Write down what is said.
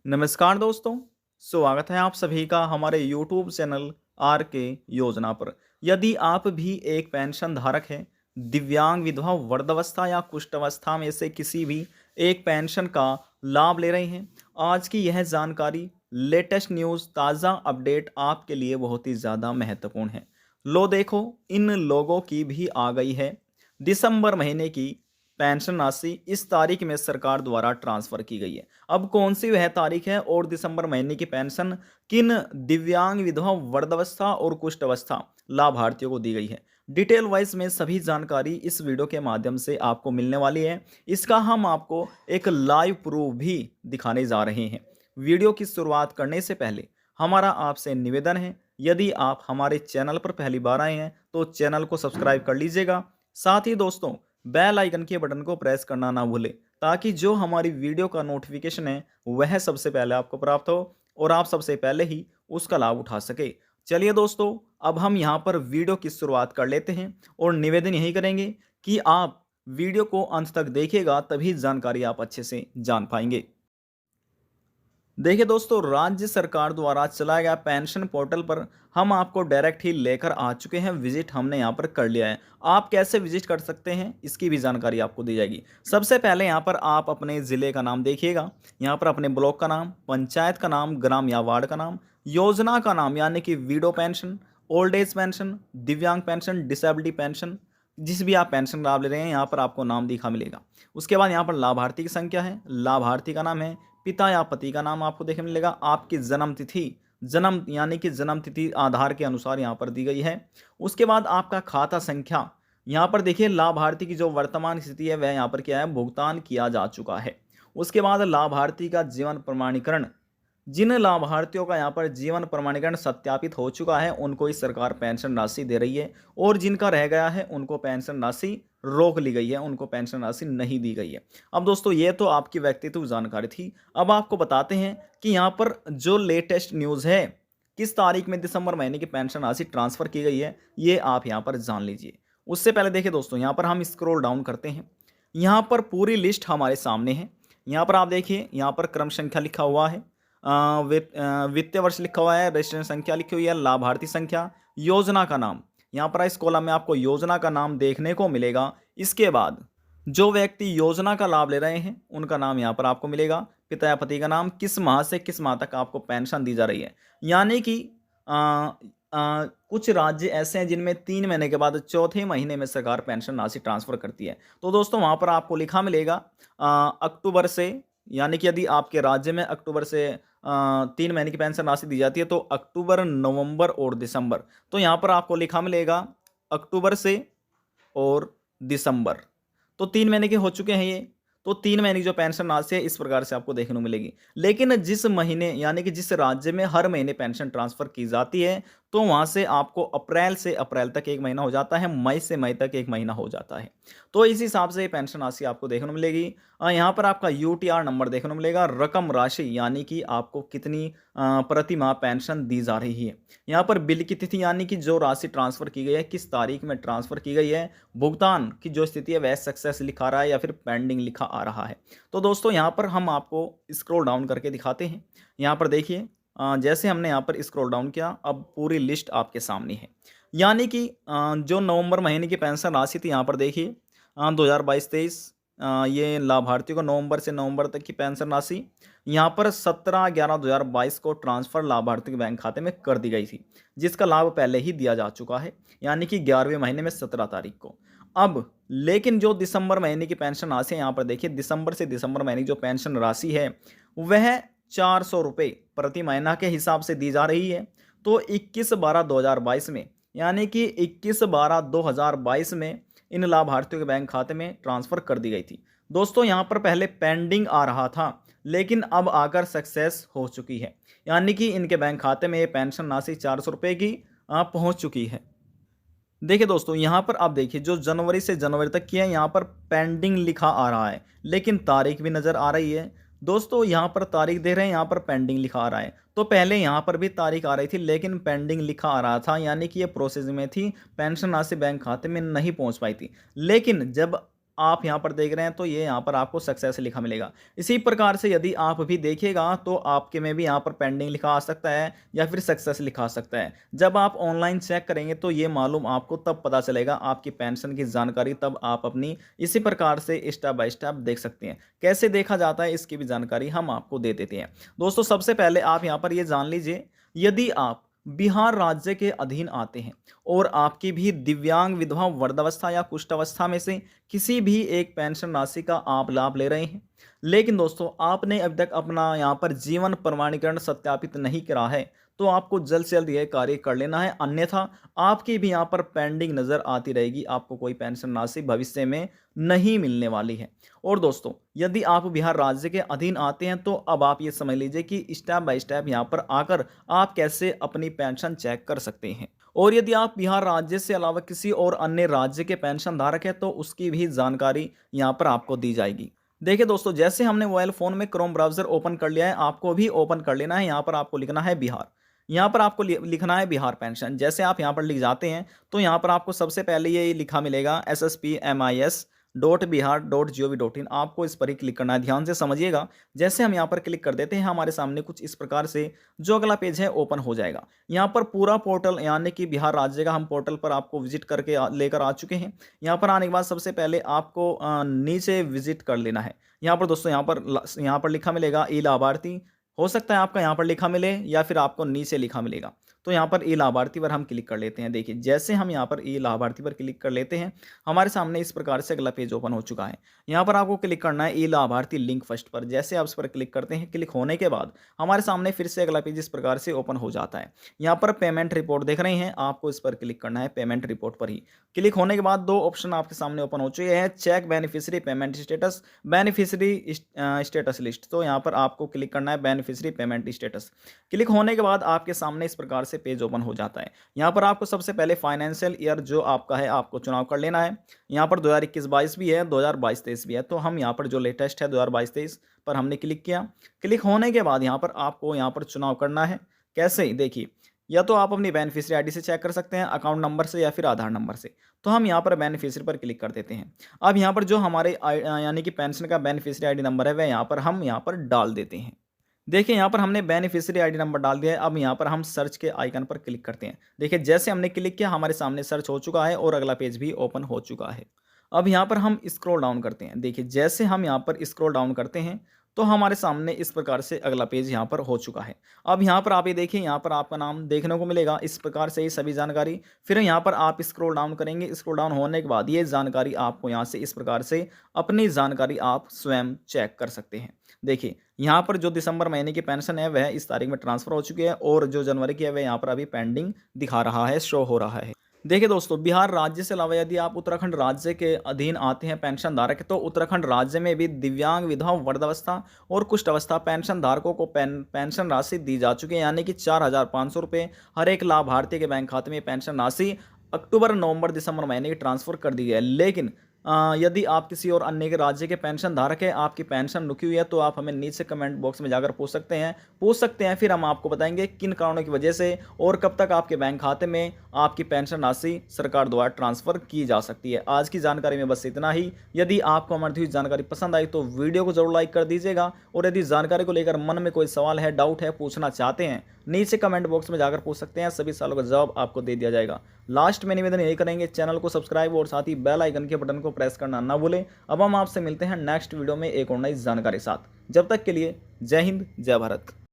नमस्कार दोस्तों, स्वागत है आप सभी का हमारे YouTube चैनल आर के योजना पर। यदि आप भी एक पेंशन धारक हैं, दिव्यांग, विधवा, वृद्धावस्था या कुष्ठावस्था में से किसी भी एक पेंशन का लाभ ले रहे हैं, आज की यह जानकारी लेटेस्ट न्यूज़ ताज़ा अपडेट आपके लिए बहुत ही ज़्यादा महत्वपूर्ण है। लो देखो, इन लोगों की भी आ गई है दिसंबर महीने की पेंशन राशि। इस तारीख में सरकार द्वारा ट्रांसफर की गई है। अब कौन सी वह तारीख है और दिसंबर महीने की पेंशन किन दिव्यांग, विधवा, वृद्धावस्था और कुष्ठावस्था लाभार्थियों को दी गई है, डिटेल वाइज में सभी जानकारी इस वीडियो के माध्यम से आपको मिलने वाली है। इसका हम आपको एक लाइव प्रूफ भी दिखाने जा रहे हैं। वीडियो की शुरुआत करने से पहले हमारा आपसे निवेदन है, यदि आप हमारे चैनल पर पहली बार आए हैं तो चैनल को सब्सक्राइब कर लीजिएगा। साथ ही दोस्तों, बेल आइकन के बटन को प्रेस करना ना भूलें, ताकि जो हमारी वीडियो का नोटिफिकेशन है वह सबसे पहले आपको प्राप्त हो और आप सबसे पहले ही उसका लाभ उठा सके। चलिए दोस्तों, अब हम यहाँ पर वीडियो की शुरुआत कर लेते हैं और निवेदन यही करेंगे कि आप वीडियो को अंत तक देखिएगा, तभी जानकारी आप अच्छे से जान पाएंगे। देखिए दोस्तों, राज्य सरकार द्वारा चलाया गया पेंशन पोर्टल पर हम आपको डायरेक्ट ही लेकर आ चुके हैं। विजिट हमने यहाँ पर कर लिया है। आप कैसे विजिट कर सकते हैं इसकी भी जानकारी आपको दी जाएगी। सबसे पहले यहाँ पर आप अपने ज़िले का नाम देखिएगा, यहाँ पर अपने ब्लॉक का नाम, पंचायत का नाम, ग्राम या वार्ड का नाम, योजना का नाम यानी कि window pension, old age pension, दिव्यांग पेंशन, डिसेबिलिटी पेंशन, जिस भी आप पेंशन लाभ ले रहे हैं यहाँ पर आपको नाम दिखा मिलेगा। उसके बाद यहाँ पर लाभार्थी की संख्या है, लाभार्थी का नाम है, पिता या पति का नाम आपको देखने मिलेगा, आपकी जन्म तिथि, जन्म यानी कि जन्म तिथि आधार के अनुसार यहाँ पर दी गई है। उसके बाद आपका खाता संख्या, यहाँ पर देखिए लाभार्थी की जो वर्तमान स्थिति है वह यहाँ पर क्या है, भुगतान किया जा चुका है। उसके बाद लाभार्थी का जीवन प्रमाणीकरण, जिन लाभार्थियों का यहाँ पर जीवन प्रमाणीकरण सत्यापित हो चुका है उनको ही सरकार पेंशन राशि दे रही है, और जिनका रह गया है उनको पेंशन राशि रोक ली गई है, उनको पेंशन राशि नहीं दी गई है। अब दोस्तों, ये तो आपकी व्यक्तिगत जानकारी थी। अब आपको बताते हैं कि यहाँ पर जो लेटेस्ट न्यूज़ है, किस तारीख में दिसंबर महीने की पेंशन राशि ट्रांसफ़र की गई है, ये आप यहाँ पर जान लीजिए। उससे पहले देखिए दोस्तों, यहाँ पर हम स्क्रॉल डाउन करते हैं, यहाँ पर पूरी लिस्ट हमारे सामने है। यहाँ पर आप देखिए, यहाँ पर क्रम संख्या लिखा हुआ है, वित्तीय वर्ष लिखा हुआ है, रजिस्ट्रेशन संख्या लिखी हुई है, लाभार्थी संख्या, योजना का नाम। यहाँ पर इस कॉलम में आपको योजना का नाम देखने को मिलेगा। इसके बाद जो व्यक्ति योजना का लाभ ले रहे हैं उनका नाम यहाँ पर आपको मिलेगा, पिता या पति का नाम, किस माह से किस माह तक आपको पेंशन दी जा रही है। यानी कि कुछ राज्य ऐसे हैं जिनमें 3 महीने के बाद चौथे महीने में सरकार पेंशन राशि ट्रांसफ़र करती है। तो दोस्तों, वहाँ पर आपको लिखा मिलेगा अक्टूबर से, यानी कि यदि आपके राज्य में अक्टूबर से 3 महीने की पेंशन राशि दी जाती है तो अक्टूबर, नवंबर और दिसंबर, तो यहाँ पर आपको लिखा मिलेगा अक्टूबर से और दिसंबर। तो 3 महीने के हो चुके हैं ये। तो 3 महीने की जो पेंशन राशि है इस प्रकार से आपको देखने को मिलेगी। लेकिन जिस महीने यानी कि जिस राज्य में हर महीने पेंशन ट्रांसफ़र की जाती है, तो वहाँ से आपको अप्रैल से अप्रैल तक 1 महीना हो जाता है, मई से मई तक 1 महीना हो जाता है। तो इस हिसाब से पेंशन राशि आपको देखने को मिलेगी। यहाँ पर आपका यूटीआर नंबर देखने को मिलेगा, रकम राशि यानी कि आपको कितनी प्रति माह पेंशन दी जा रही है। यहाँ पर बिल की तिथि यानी कि जो राशि ट्रांसफ़र की गई है, किस तारीख में ट्रांसफ़र की गई है, भुगतान की जो स्थिति है वह सक्सेस लिखा रहा है या फिर पेंडिंग लिखा आ रहा है। तो दोस्तों, यहाँ पर हम आपको स्क्रॉल डाउन करके दिखाते हैं। यहाँ पर देखिए, जैसे हमने यहाँ पर स्क्रॉल डाउन किया, अब पूरी लिस्ट आपके सामने है। यानी कि जो नवंबर महीने की पेंशन राशि थी, यहाँ पर देखिए 2022-23 ये लाभार्थियों को नवंबर से नवंबर तक की पेंशन राशि यहाँ पर 17/11/2022 को ट्रांसफ़र लाभार्थी के बैंक खाते में कर दी गई थी, जिसका लाभ पहले ही दिया जा चुका है, यानी कि 11वें महीने में 17 तारीख को। अब लेकिन जो दिसंबर महीने की पेंशन राशि है, यहाँ पर देखिए दिसंबर से दिसंबर महीने की जो पेंशन राशि है वह 400 रुपये प्रति महीना के हिसाब से दी जा रही है। तो 21/12/2022 में, यानी कि 21/12/2022 में इन लाभार्थियों के बैंक खाते में ट्रांसफ़र कर दी गई थी। दोस्तों, यहाँ पर पहले पेंडिंग आ रहा था, लेकिन अब आकर सक्सेस हो चुकी है, यानी कि इनके बैंक खाते में ये पेंशन राशि 400 रुपये की पहुँच चुकी है। देखिए दोस्तों, यहाँ पर आप देखिए जो जनवरी से जनवरी तक की है, यहाँ पर पेंडिंग लिखा आ रहा है, लेकिन तारीख भी नज़र आ रही है। दोस्तों, यहाँ पर तारीख दे रहे हैं, यहाँ पर पेंडिंग लिखा आ रहा है। तो पहले यहाँ पर भी तारीख आ रही थी, लेकिन पेंडिंग लिखा आ रहा था, यानी कि ये प्रोसेस में थी, पेंशन राशि बैंक खाते में नहीं पहुँच पाई थी। लेकिन जब आप यहाँ पर देख रहे हैं तो ये यहाँ पर आपको सक्सेस लिखा मिलेगा। इसी प्रकार से यदि आप भी देखिएगा तो आपके में भी यहाँ पर पेंडिंग लिखा आ सकता है या फिर सक्सेस लिखा आ सकता है। जब आप ऑनलाइन चेक करेंगे तो ये मालूम आपको तब पता चलेगा आपकी पेंशन की जानकारी, तब आप अपनी इसी प्रकार से स्टेप बाय स्टेप देख सकते हैं। कैसे देखा जाता है इसकी भी जानकारी हम आपको दे देते हैं। दोस्तों सबसे पहले आप यहाँ पर ये जान लीजिए, यदि आप बिहार राज्य के अधीन आते हैं और आपकी भी दिव्यांग, विधवा, वृद्धावस्था या कुष्ठावस्था में से किसी भी एक पेंशन राशि का आप लाभ ले रहे हैं, लेकिन दोस्तों आपने अभी तक अपना यहाँ पर जीवन प्रमाणीकरण सत्यापित नहीं करा है, तो आपको जल्द से जल्द यह कार्य कर लेना है, अन्यथा आपकी भी यहाँ पर पेंडिंग नजर आती रहेगी, आपको कोई पेंशन राशि भविष्य में नहीं मिलने वाली है। और दोस्तों यदि आप बिहार राज्य के अधीन आते हैं तो अब आप ये समझ लीजिए कि स्टेप बाय स्टेप यहाँ पर आकर आप कैसे अपनी पेंशन चेक कर सकते हैं। और यदि आप बिहार राज्य से अलावा किसी और अन्य राज्य के पेंशन धारक है तो उसकी भी जानकारी यहाँ पर आपको दी जाएगी। देखिए दोस्तों, जैसे हमने मोबाइल फोन में क्रोम ब्राउजर ओपन कर लिया है, आपको भी ओपन कर लेना है। यहाँ पर आपको लिखना है बिहार, यहाँ पर आपको लिखना है बिहार पेंशन। जैसे आप यहाँ पर लिख जाते हैं तो यहाँ पर आपको सबसे पहले ये लिखा मिलेगा ssp.mis.bihar.gov.in। आपको इस पर ही क्लिक करना है, ध्यान से समझिएगा। जैसे हम यहाँ पर क्लिक कर देते हैं हमारे सामने कुछ इस प्रकार से जो अगला पेज है ओपन हो जाएगा। यहाँ पर पूरा पोर्टल यानी कि बिहार राज्य का हम पोर्टल पर आपको विजिट करके लेकर आ चुके हैं। यहाँ पर आने के बाद सबसे पहले आपको नीचे विजिट कर लेना है। यहाँ पर दोस्तों यहाँ पर लिखा मिलेगा ई लाभार्थी। हो सकता है आपका यहाँ पर लिखा मिले या फिर आपको नीचे लिखा मिलेगा, तो यहाँ पर ई लाभार्थी पर हम क्लिक कर लेते हैं। देखिए जैसे हम यहाँ पर ई लाभार्थी पर क्लिक कर लेते हैं हमारे सामने इस प्रकार से अगला पेज ओपन हो चुका है। यहाँ पर आपको क्लिक करना है ई लाभार्थी लिंक फर्स्ट पर। जैसे आप इस पर क्लिक करते हैं, क्लिक होने के बाद हमारे सामने फिर से अगला पेज इस प्रकार से ओपन हो जाता है। यहाँ पर पेमेंट रिपोर्ट देख रहे हैं, आपको इस पर क्लिक करना है, पेमेंट रिपोर्ट पर ही क्लिक होने के बाद दो ऑप्शन आपके सामने ओपन हो चुके हैं, check beneficiary payment status, beneficiary status list. तो यहाँ पर आपको क्लिक करना है बेनिफिशियरी पेमेंट स्टेटस। क्लिक होने के बाद आपके सामने इस प्रकार से पेज ओपन हो जाता है। यहाँ पर आपको सबसे पहले फाइनेंशियल ईयर जो आपका है आपको चुनाव कर लेना है। यहाँ पर 2021-22 भी है, 2022-23 भी है, तो हम यहाँ पर जो लेटेस्ट है 2022-23 पर हमने क्लिक किया। क्लिक होने के बाद यहाँ पर आपको यहाँ पर चुनाव करना है। कैसे, देखिए या तो आप अपनी बेनिफिशियरी आईडी से चेक कर सकते हैं, अकाउंट नंबर से या फिर आधार नंबर से। तो हम यहाँ पर बेनिफिशियरी पर क्लिक कर देते हैं। अब यहाँ पर जो हमारे यानी कि पेंशन का बेनिफिशियरी आईडी नंबर है वह यहाँ पर हम यहाँ पर डाल देते हैं। देखिए यहाँ पर हमने बेनिफिशियरी आईडी नंबर डाल दिया है। अब यहाँ पर हम सर्च के आइकन पर क्लिक करते हैं। देखिए जैसे हमने क्लिक किया हमारे सामने सर्च हो चुका है और अगला पेज भी ओपन हो चुका है। अब यहाँ पर हम स्क्रॉल डाउन करते हैं। देखिए जैसे हम यहाँ पर स्क्रॉल डाउन करते हैं तो हमारे सामने इस प्रकार से अगला पेज यहाँ पर हो चुका है। अब यहाँ पर आप ये देखिए, यहाँ पर आपका नाम देखने को मिलेगा, इस प्रकार से ही सभी जानकारी। फिर यहाँ पर आप स्क्रॉल डाउन करेंगे, स्क्रॉल डाउन होने के बाद ये जानकारी आपको यहाँ से इस प्रकार से अपनी जानकारी आप स्वयं चेक कर सकते हैं। देखिए यहाँ पर जो दिसंबर महीने की पेंशन है वह इस तारीख में ट्रांसफर हो चुकी है और जो जनवरी की है वह यहाँ पर अभी पेंडिंग दिखा रहा है, शो हो रहा है। देखिए दोस्तों, बिहार राज्य से अलावा यदि आप उत्तराखंड राज्य के अधीन आते हैं पेंशन धारक, तो उत्तराखंड राज्य में भी दिव्यांग, विधवा, वृद्धावस्था और कुष्ठ अवस्था पेंशन धारकों को पेंशन राशि दी जा चुकी है, यानी कि 4,500 रुपये हर एक लाभार्थी के बैंक खाते में पेंशन राशि अक्टूबर, नवंबर, दिसंबर महीने की ट्रांसफर कर दी है। लेकिन यदि आप किसी और अन्य के राज्य के पेंशन धारक है, आपकी पेंशन रुकी हुई है, तो आप हमें नीचे कमेंट बॉक्स में जाकर पूछ सकते हैं। फिर हम आपको बताएंगे किन कारणों की वजह से और कब तक आपके बैंक खाते में आपकी पेंशन राशि सरकार द्वारा ट्रांसफर की जा सकती है। आज की जानकारी में बस इतना ही। यदि आपको हमारी दी हुई जानकारी पसंद आई तो वीडियो को जरूर लाइक कर दीजिएगा, और यदि जानकारी को लेकर मन में कोई सवाल है, डाउट है, पूछना चाहते हैं, नीचे कमेंट बॉक्स में जाकर पूछ सकते हैं। सभी सवालों का जवाब आपको दे दिया जाएगा। लास्ट में निवेदन यही करेंगे, चैनल को सब्सक्राइब और साथ ही बेल आइकन के बटन को प्रेस करना ना भूलें। अब हम आपसे मिलते हैं नेक्स्ट वीडियो में एक और नई जानकारी साथ। जब तक के लिए जय हिंद, जय भारत।